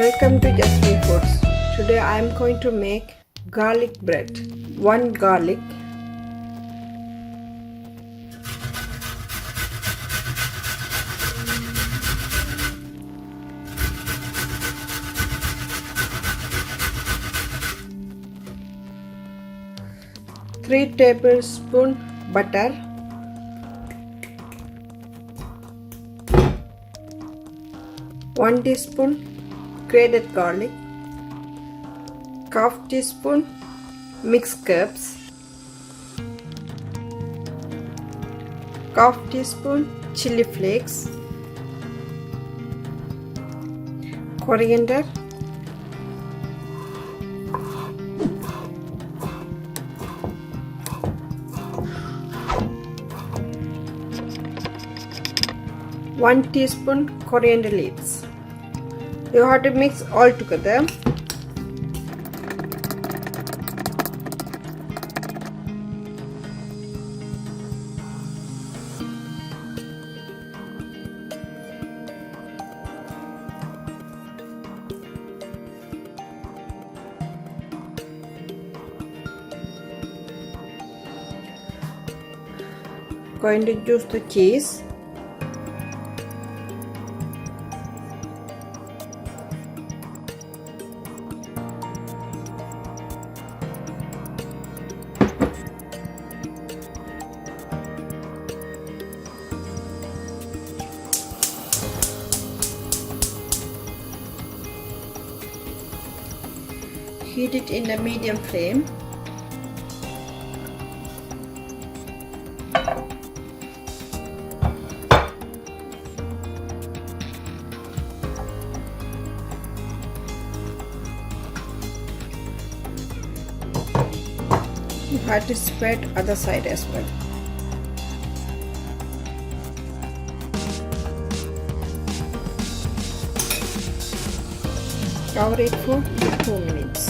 Welcome to Jasvini Foods. Today I am going to make garlic bread. 1 garlic, three tablespoons butter, 1 teaspoon grated garlic, half teaspoon mixed herbs, half teaspoon chili flakes, coriander, one teaspoon coriander leaves. You have to mix all together. Going to use the cheese. Heat it in a medium flame. You have to spread other side as well. Cover it for 2 minutes.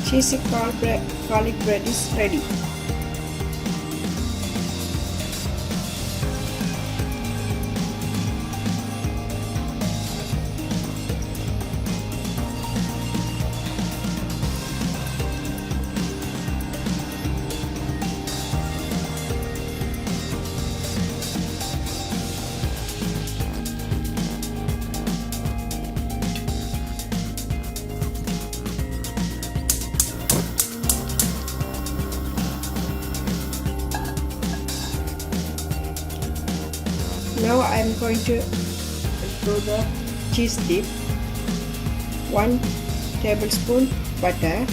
Cheesy garlic bread is ready. Now I am going to do the cheese dip. 1 tablespoon butter,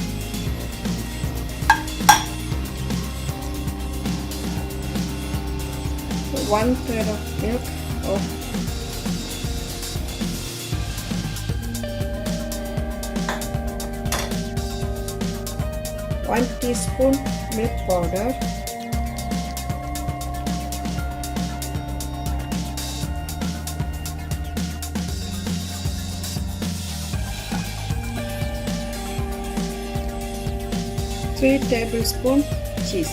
1/3 of milk, or 1 teaspoon milk powder, 3 tablespoons cheese.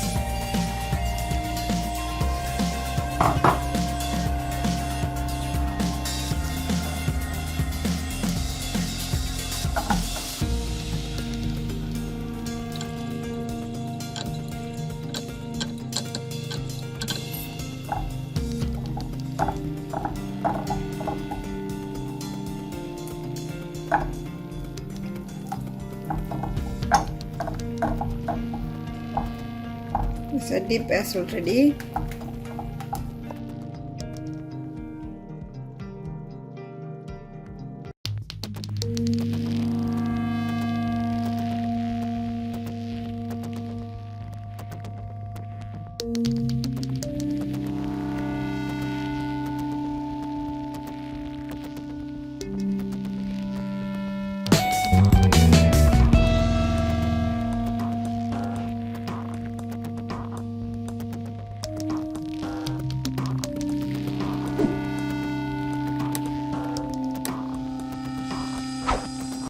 The dip is already.